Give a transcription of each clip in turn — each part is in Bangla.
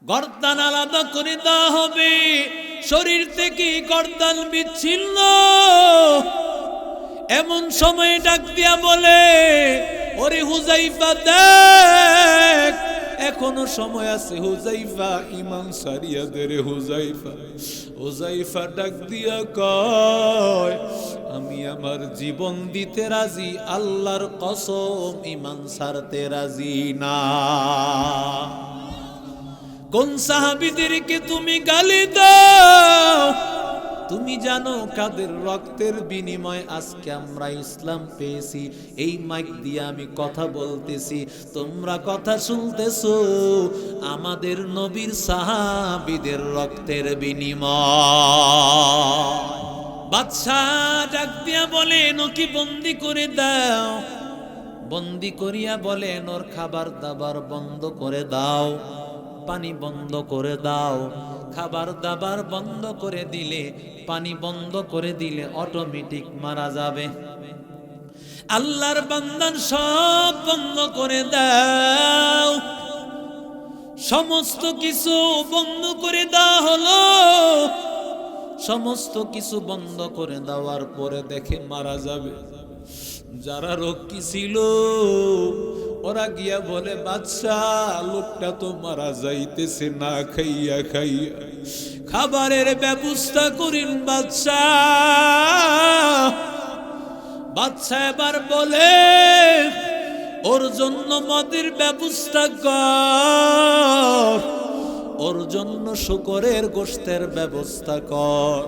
গর্দান আলাদা করে দেওয়া হবে, শরীর থেকে গর্দান বিচ্ছিন্ন। এমন সময় ডাক দিয়া বলে, ওরে হুযায়ফা দেখ, এখনো সময় আছে হুযায়ফা, ঈমান সারিয়া দে রে হুযায়ফা। হুযায়ফা ডাক দিয়া কয়, আমি আমার জীবন দিতে রাজি, আল্লাহর কসম ঈমান ছাড়তে রাজি না। কোন সাহাবীদেরকে তুমি গালি দাও? তুমি জানো কাদের রক্তের বিনিময় আজকে আমরা ইসলাম পেয়েছি? এই মাইক দিয়ে আমি কথা বলতেছি, তোমরা কথা শুনতেছো, আমাদের নবীর সাহাবীদের রক্তের বিনিময়। বাদশা ডাক দিয়া বলেন, ওকে বন্দি করে দাও। বন্দি করিয়া বলেন, ওর খাবার দাবার বন্ধ করে দাও, পানি বন্ধ করে দাও। খাবার দাবার বন্ধ করে দিলে, পানি বন্ধ করে দিলে অটোমেটিক মারা যাবে। আল্লাহর বান্দার সব বন্ধ করে দাও। সমস্ত কিছু বন্ধ করে দেওয়া হলো। সমস্ত কিছু বন্ধ করে দেওয়ার পরে দেখে মারা যাবে। যারা রক্ষী ছিল ওরা গিয়া বলে, বাদশাহ লোকটা তো মারা যাইতেছে না খাইয়া খাইয়া, খাবারের ব্যবস্থা করিন বাদশাহ। বাদশাহ এবার বলে, ওর জন্য মদের ব্যবস্থা কর, ওর জন্য শুকরের গোশতের ব্যবস্থা কর।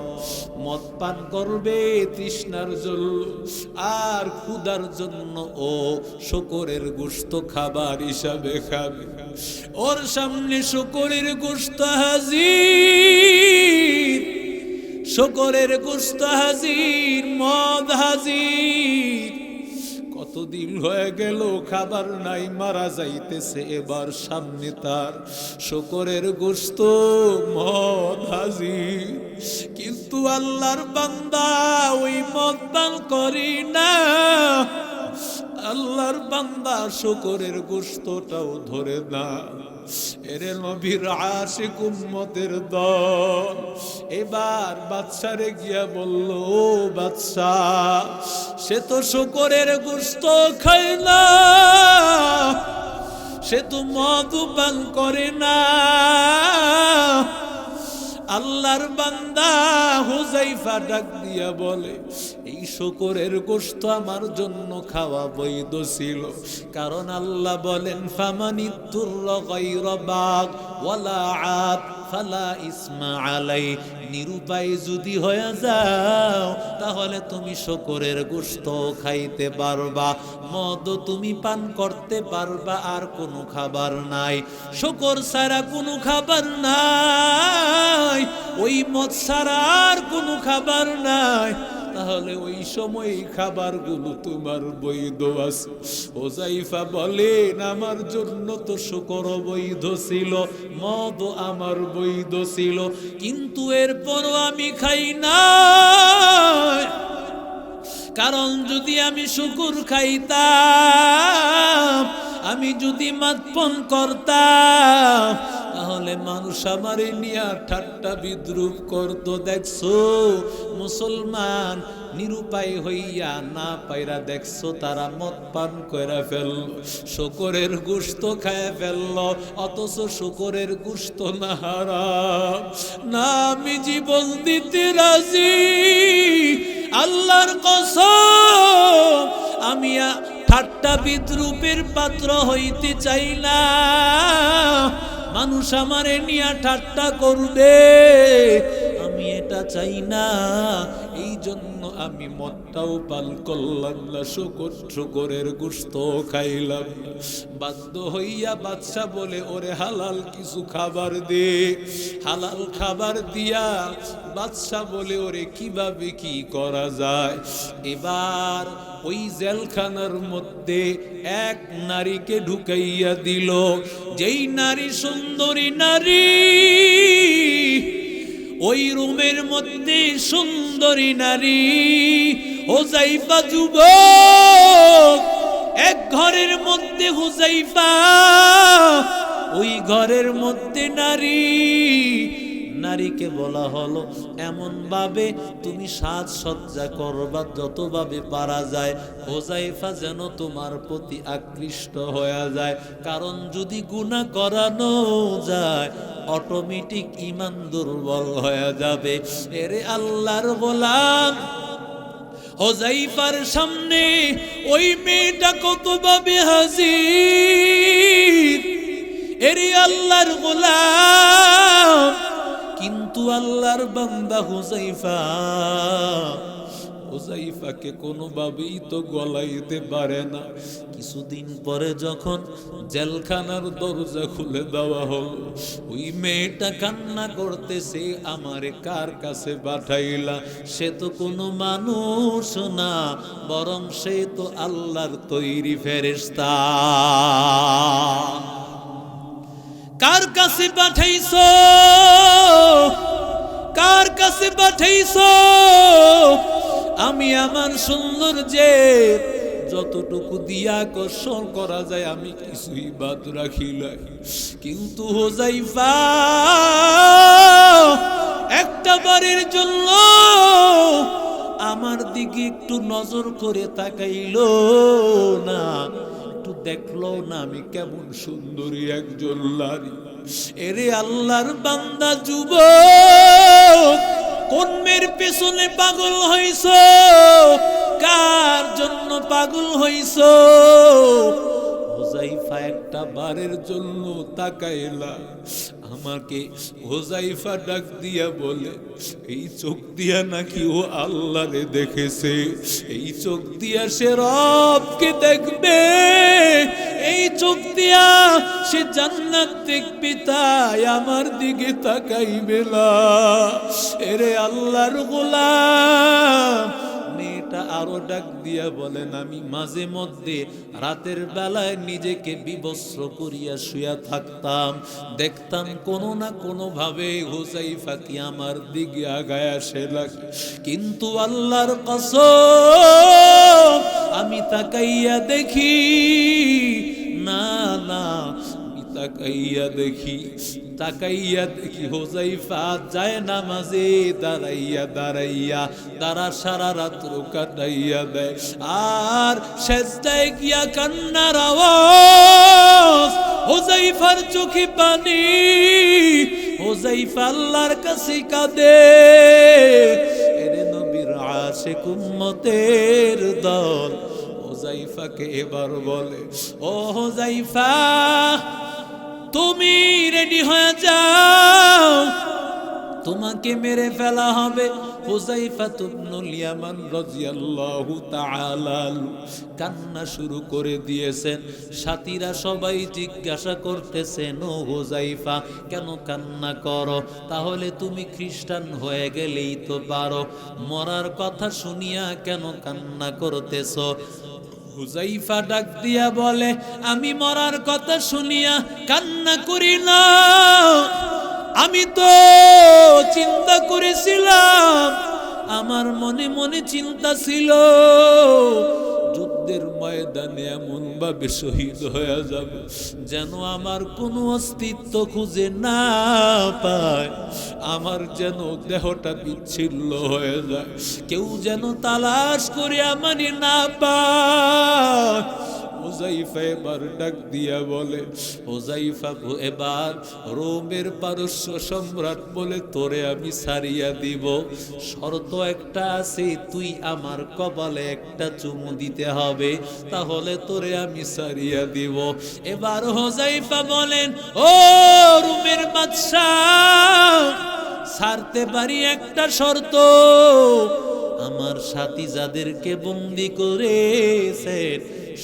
মদ পান করবে তৃষ্ণার জন্য, আর ক্ষুধার জন্য ও শুকরের গোশত খাবার হিসাবে খাবে। ওর সামনে শুকরের গোশত হাজির, শুকরের গোশত হাজির, মদ হাজির। কতদিন হয়ে গেল খাবার নাই, মারা যাইতেছে, এবার সামনে তার শুকরের গোশত, মদ হাজির। কিন্তু আল্লাহর বান্দা ওই মদ পান করি না। আল্লাহর বান্দা শুকরের গোশতটাও ধরে না। এরে নবীর আশিক উম্মতের দল এবার বাদশারে গিয়া বলল, ও বাদশাহ, সে তো শুকরের গোশত খায় না, সে তো মদ পান করে না। আল্লাহর বান্দা হুযায়ফা ডাক দিয়া বলে, এই শুকরের গোশত আমার জন্য খাওয়া বৈধ ছিল, কারণ আল্লাহ বলেন, ফামানিতুররা গায়রা বাগ ওয়ালা আদ ফালা ইসমা আলাই। নিরুপায় যদি হয়ে যাও তাহলে তুমি শুকরের গোশত খাইতে পারবা, মদ তুমি পান করতে পারবা, আর কোনো খাবার নাই। শুকর ছাড়া কোনো খাবার নাই, ওই মদ ছাড়া আর কোনো খাবার নাই। তাহলে ওই সময় খাবারগুলো তোমার বৈধ আছে। হুযায়ফা বলেন, আমার জন্য তো শুকর বৈধ ছিল, মদ আমার বৈধ ছিল, কিন্তু এরপরও আমি খাই না। কারণ যদি আমি শুকর খাইতাম, আমি যদি মদ পান করতাম, তাহলে মানুষ আমারে নিয়ে ঠাট্টা বিদ্রুপ করত। দেখছো মুসলমান নিরুপায় হইয়া না পাইরা, দেখছো তারা মদ পান কইরা ফেলল, শুকরের গোশত খায় ফেলল, অথচ শুকরের গোশত না হারাম। না, আমি জীবন দিতে রাজি, আল্লাহর কসম, আমি ঠাট্টা বিদ্রুপের পাত্র হইতে চাই না। মানুষ আমারে নিয়ে ঠাট্টা করবে, আমি এটা চাই না। এই জন্য আমি মদটাও পান করলাম না, শুকরের গোশত খাইলাম না। বাধ্য হইয়া বাদশা বলে, ওরে হালাল কিছু খাবার দে। হালাল খাবার দিয়া বাদশা বলে, ওরে কিভাবে কি করা যায়। এবার ওই জেলখানার মধ্যে এক নারীকে ঢুকাইয়া দিল। যেই নারী সুন্দরী নারী, ওই রুমের মধ্যে সুন্দরী নারী, হুযায়ফা যুবক, এক ঘরের মধ্যে হুযায়ফা ওই ঘরের মধ্যে নারীকে বলা হলো এমন ভাবে তুমি সাজসজ্জা করবা যতভাবে পারা যায় হুযায়ফা যেন তোমার প্রতি আকৃষ্ট হয়ে যায়, কারণ যদি গুনাহ করানো যায় অটোমেটিক ঈমান দুর্বল হয়ে যাবে। এরে আল্লাহর গোলাম, হুযায়ফার সামনে ওই মেয়েটা কতভাবে হাজির, এরে আল্লাহর গোলাম। কিন্তু আল্লাহর বান্দা হুযায়ফাকে কোনোভাবেই তো গলাইতে পারে না। কিছুদিন পরে যখন জেলখানার দরজা খুলে দেওয়া হলো, ওই মেয়েটা কান্না করতেছে, আমারে কার কাছে পাঠাইলা? সে তো কোনো মানুষ না, বরং সে তো আল্লাহর তৈরি ফেরেশতা। কার কাছে পাঠাইছো? কার কাছে পাঠাইছো? আমি আমার সৌন্দর্যে যতটুকু দিয়া আকর্ষণ করা যায় আমি কিছুই বাদ রাখি নাই। কিন্তু হুযায়ফা একটা বারের জন্য আমার দিকে একটু নজর করে তাকাইলো না, একটু দেখলো না আমি কেমন সুন্দরী একজন নারী। এরে আল্লাহর বান্দা যুবক, কোন মেয়ের পেছনে পাগল হইছো? কার জন্য পাগল হইছো? হুযায়ফা একটা বারের জন্য তাকাইলা আমাকে। হুযায়ফা ডাক দিয়া বলে, এই চোখ দিয়া নাকি ও আল্লাহরে দেখেছে, এই চোখ দিয়া সে রবকে দেখবে, এই চোখ দিয়া সে জান্নাত দেখবে, তাই আমার দিকে তাকাইবে না। এরে আল্লাহর গোলাম, মেয়েটা আরো ডাক দিয়া বলেন, আমি মাঝে মধ্যে রাতের বেলায় নিজেকে বিবস্ত্র করিয়া শুয়া থাকতাম, দেখতাম কোনো না কোনো ভাবে হুযায়ফা কি আমার দিকে আগায় আসে লাগে। কিন্তু আল্লাহর কসম আমি তাকাইয়া দেখি না, তাকাইয়া দেখি হুযায়ফা যায় নামাজে দাঁড়া সারা রাত্র কাটাইয়া দেয়, আর সেজদায় গিয়া কান্নার আওয়াজ, হুযায়ফার চোখে পানি, হুযায়ফা আল্লাহর কাছে কাঁদে। এরে নবীর আশিক উম্মতের দল হুযায়ফাকে এবার বলে, ও হুযায়ফা তুমি রেডি হয়ে যাও, তোমাকে মেরে ফেলা হবে। হুযায়ফা ইবনুল ইয়ামান রাদিয়াল্লাহু তাআলা কান্না শুরু করে দিয়েছেন। সাথীরা সবাই জিজ্ঞাসা করতেছেন, ও হুযায়ফা কেন কান্না করো? তাহলে তুমি খ্রিস্টান হয়ে গেলেই তো পারো, মরার কথা শুনিয়া কেন কান্না করতেছো? হুযায়ফা ডাক দিয়া বলে, আমি মরার কথা শুনিয়া কান্না করি না, আমি তো চিন্তা করেছিলাম, আমার মনে মনে চিন্তা ছিল যুদ্ধের ময়দানে এমন ভাবে শহীদ হয়ে যাব যেন আমার কোনো অস্তিত্ব খুঁজে না পায়, আমার যেন দেহটা বিচ্ছিন্ন হয়ে যায়, কেউ যেন তালাশ করে আমারে না পায়। হুযায়ফা এবার ডাক দিয়া বলে, হুযায়ফা এবার রোমের পারস্য সম্রাট বলে তোরে আমি ছাড়িয়া দিব, শর্ত একটা আছে, তুই আমার কপালে একটা চুমু দিতে হবে, তাহলে তোরে আমি ছাড়িয়া দিব। এবার হুযায়ফা বলেন, ও রোমের বাদশাহ, ছাড়তে পারি একটা শর্ত, আমার সাথী যাদেরকে বন্দী করেছে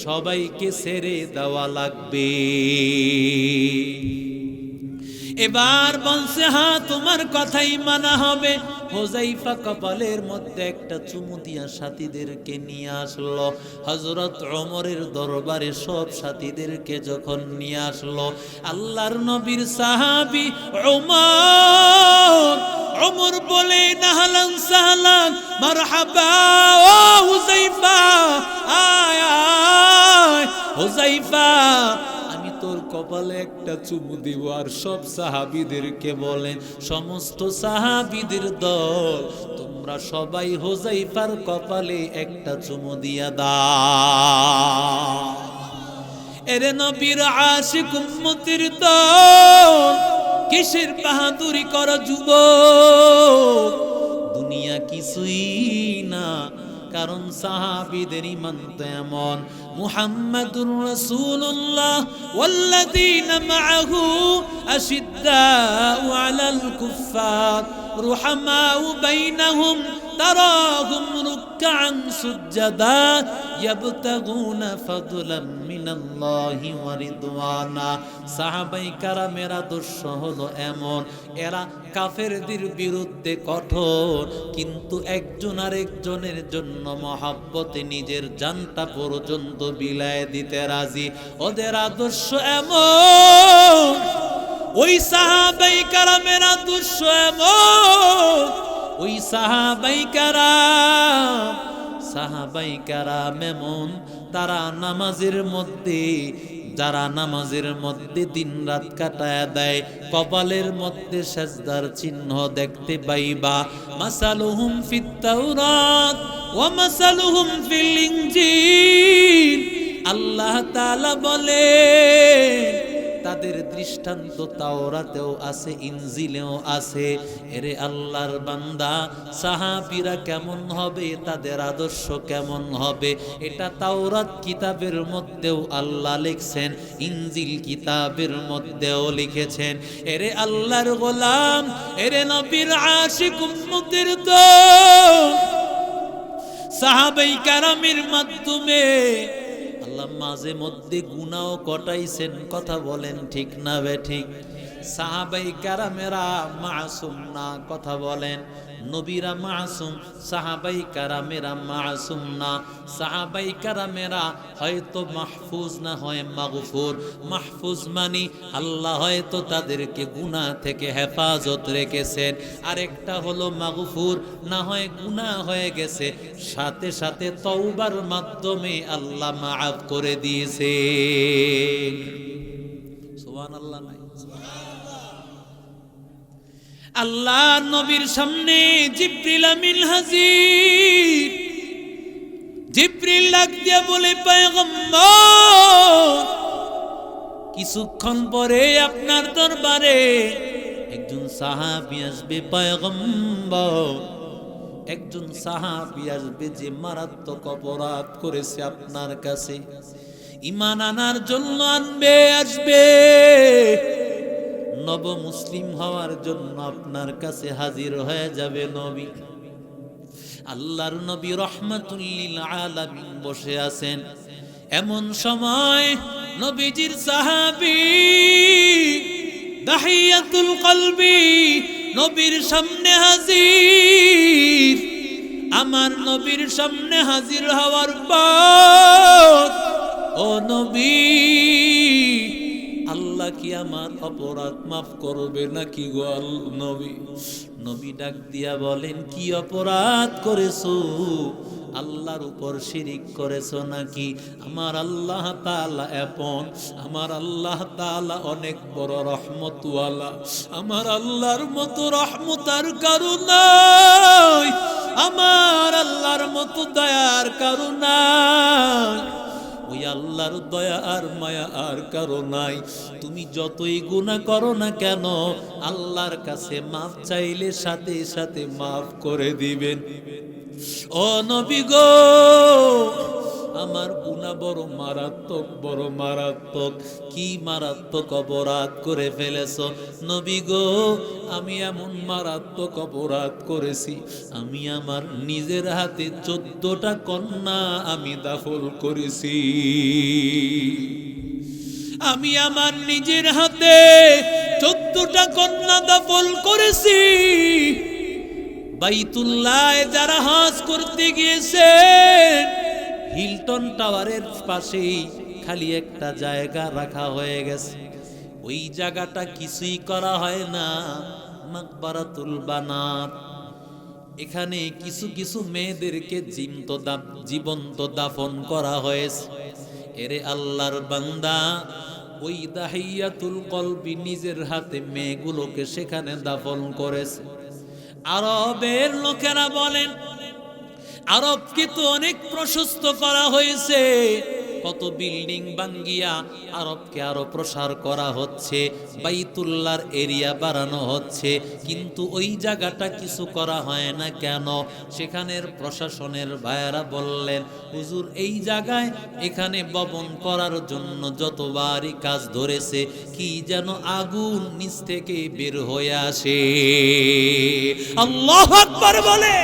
সবাইকে ছেড়ে দেওয়া লাগবে। এবার বলছে, হ্যাঁ তোমার কথাই মানা হবে। হুযায়ফা কপালের মধ্যে একটা চুমু দিয়া সাথীদেরকে নিয়ে আসলো। হযরত ওমরের দরবারে সব সাথীদেরকে যখন নিয়ে আসলো, আল্লাহর নবীর সাহাবী ওমর বলে, আহলান সাহলান মারহাবা, ও হুযায়ফা আয় আয়। হুযায়ফা আমি তোর কপালে একটা চুমু দিব। আর সব সাহাবীদেরকে বলেন, সমস্ত সাহাবীদের দল, তোমরা সবাই হুযায়ফার কপালে একটা চুমু দিয়া দাও। এরে নবীর আশিক উম্মতের দল, কিসের বাহাদুরি কর যুবক? দুনিয়া কিছুই না, কারণ সাহাবীদের ঈমান তো এমন। মুহাম্মাদুর রাসূলুল্লাহ ওয়াল্লাযীনা মাআহু আশিদ্দাউ আলাল কুফফার রুহামাউ বাইনাহুম তারাহুম রুকআন সুজ্জাদা ইয়াবতাগুনা ফাদলাম মিনাল্লাহি ওয়া রিদওয়ানা। সাহাবায়ে কেরামের আদর্শ হলো এমন, এরা কাফেরদের বিরুদ্ধে কঠোর, কিন্তু একজন আরেকজনের জন্য মহব্বতে নিজের জানটা পর্যন্ত বিলায় দিতে রাজি। ওদের আদর্শ এমন, ওই সাহাবায়ে কেরামের আদর্শ এমন, ওই সাহাবায়ে কেরাম এমন, তারা নামাজের মধ্যে, যারা নামাজের মধ্যে দিন রাত কাটায় দেয়, কপালের মধ্যে সিজদার চিহ্ন দেখতে পাইবা। মাসালুহুম ফিত তাওরাত ওয়া মাসালুহুম ফিল ইনজিল। আল্লাহ তাআলা বলেন, তাদের দৃষ্টান্ত তাওরাতেও আছে, ইনজিলেও আছে। এরে আল্লাহর বান্দা, সাহাবীরা কেমন হবে, তাদের আদর্শ কেমন হবে, এটা তাওরাত কিতাবের মধ্যেও আল্লাহ লিখছেন, ইনজিল কিতাবের মধ্যেও লিখেছেন। এরে আল্লাহর গোলাম, এরে নবীর আশিক উম্মতের দল, সাহাবায়ে কেরামের মাধ্যমে আল্লাহ মাঝে মধ্যে গুনাহও কটাইছেন। কথা বলেন ঠিক না বেঠিক? সাহাবায়ে কেরামেরা মাসুম না? কথা বলেন। নবীরা মাসুম, সাহাবায়ে কেরামেরা মাসুম না। সাহাবায়ে কেরামেরা হয়তো মাহফুজ না হয় মাগফুর। মাহফুজ মানে আল্লাহ হয়তো তাদেরকে গুনাহ থেকে হেফাজত রেখেছেন। আরেকটা হলো মাগফুর, না হয় গুনাহ হয়ে গেছে, সাথে সাথে তওবার মাধ্যমে আল্লাহ মাফ করে দিয়েছে। সুবহানাল্লাহ নাই? আল্লাহ নবীর সামনে জিবরিল আমিন হাজির। জিবরিল ডাক দিয়া বলে, পয়গম্বর, কিছুক্ষণ পরে আপনার দরবারে একজন সাহাবী আসবে। পয়গম্বর, একজন সাহাবী আসবে যে মারাত্মক অপরাধ করেছে আপনার কাছে, ঈমান আনার জন্য আসবে, নব মুসলিম হওয়ার জন্য আপনার কাছে হাজির হয়ে যাবে। নবী, আল্লাহর নবী রাহমাতুল লিল আলামিন বসে আছেন। এমন সময় নবীজির সাহাবী দাহিয়াতুল কলবি নবীর সামনে হাজির। আমার নবীর সামনে হাজির হওয়ার পর, ও নবী, আল্লাহ কি আমার অপরাধ মাফ করবে নাকি গো নবী? নবী ডাক দিয়া বলেন, কি অপরাধ করেছো? আল্লাহর উপর শিরিক করেছো নাকি? আমার আল্লাহ তাআলা আপন, আমার আল্লাহ তাআলা অনেক বড় রহমতওয়ালা। আমার আল্লাহর মতো রহমত আর কারো নাই, আমার আল্লাহর মতো দয়ার কারো নাই। ওই আল্লাহর দয়া আর মায়া আর কারো নাই। তুমি যতই গুনাহ করো না কেন, আল্লাহর কাছে মাফ চাইলে সাথে সাথে মাফ করে দিবেন। ও নবী গো, আমার গুনাহ বড় মারাত্মক, বড় মারাত্মক। কি মারাত্মক অপরাধ করে ফেলেছো? নবী গো, আমি এমন মারাত্মক অপরাধ করেছি, আমি আমার নিজের হাতে 14টা কন্যা আমি দাফন করেছি। আমি আমার নিজের হাতে 14টা কন্যা দাফন করেছি। বাইতুল্লাহে যারা হজ করতে গিয়েছেন, হিলটন টাওয়ারের পাশেই খালি একটা জায়গা রাখা হয়ে গেছে, ওই জায়গাটা কিছুই করা হয় না, মাকবারাতুল বানাত। এখানে কিছু কিছু মেয়েদেরকে জীবন্ত দাফন করা হয়েছে। এরে আল্লাহর বান্দা, ওই দাহিয়াতুল কলবি নিজের হাতে মেয়েগুলোকে সেখানে দাফন করেছে। আরবের লোকেরা বলেন, আরবকে তো অনেক প্রশস্ত করা হয়েছে, কত বিল্ডিং ভাঙ্গিয়া আরবকে আরো প্রসার করা হচ্ছে, বাইতুল্লাহর এরিয়া বাড়ানো হচ্ছে, কিন্তু ওই জায়গাটা কিছু করা হয় না কেন? সেখানের প্রশাসনের ভাইয়েরা বললেন, হুজুর এই জায়গায় এখানে ভবন করার জন্য যতবারই কাজ ধরেছে কি যেন আগুন নিচ থেকে বের হয়ে আসে। আল্লাহু আকবার বলে।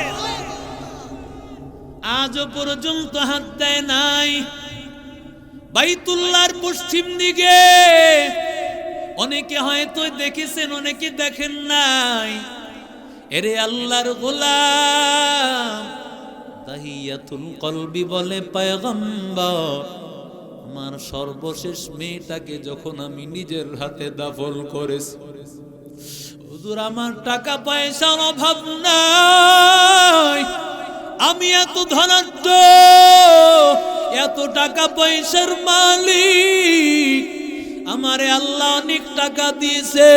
আজও পর্যন্ত হাত দেয় নাই। বাইতুল্লাহর পশ্চিম দিকে অনেকে হয়তো দেখেছেন, অনেকে দেখেন নাই। এরে আল্লাহর গোলাম, তাহিয়াতুল কলবি বলে, পয়গম্বর আমার সর্বশেষ মেয়েটাকে যখন আমি নিজের হাতে দাফন করেছি, হুজুর আমার টাকা পয়সার অভাব নাই, আমি এত ধনাঢ্য, এত টাকা পয়সার মালিক, আমারে আল্লাহ অনেক টাকা দিয়েছে,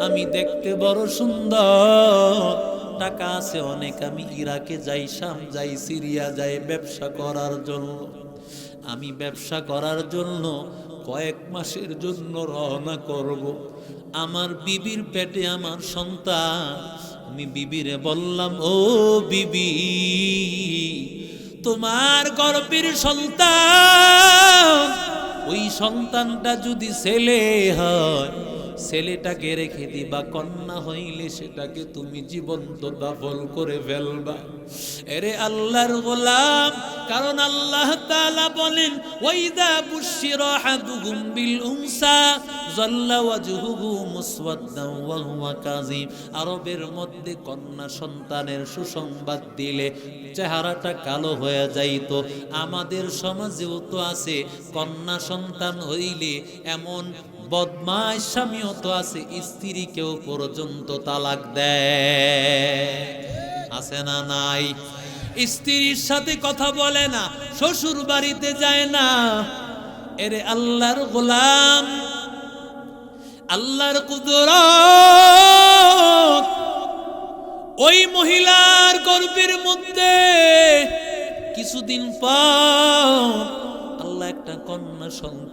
আমি দেখতে বড় সুন্দর, টাকা আছে অনেক, আমি ইরাকে যাই, শাম যাই, সিরিয়া যাই ব্যবসা করার জন্য। আমি ব্যবসা করার জন্য কয়েক মাসের জন্য রওনা করব। আমার বিবির পেটে আমার সন্তান। আমি বিবিরে বললাম, ও বিবি, তোমার গর্ভের সন্তান, ওই সন্তানটা যদি ছেলে হয় ছেলেটাকে রেখে দিবা, কন্যা হইলে সেটাকে তুমি জীবন্ত দাফন করে ফেলবা। এরে আল্লাহর গোলাম, কারণ আল্লাহ তাআলা বলেন, ওয়াইদা বুশিরা আহাদুহুম বিল উনসা যাল্লা ওয়াজহুহু মুসওয়াদ্দান ওয়া হুয়া কাযিম। আরবের মধ্যে কন্যা সন্তানের সুসংবাদ দিলে চেহারাটা কালো হয়ে যাইত। আমাদের সমাজেও তো আছে, কন্যা সন্তান হইলে এমন বদমাশ স্বামীও তো আছে, স্ত্রীকেও পর্যন্ত তালাক দেয়, আছে না নাই? স্ত্রীর সাথে কথা বলে না, শ্বশুর বাড়িতে যায় না। এরে আল্লাহর গোলাম, আল্লাহর কুদরত, ওই মহিলার গর্ভের মধ্যে কিছুদিন পর আল্লাহ একটা কন্যা সন্তান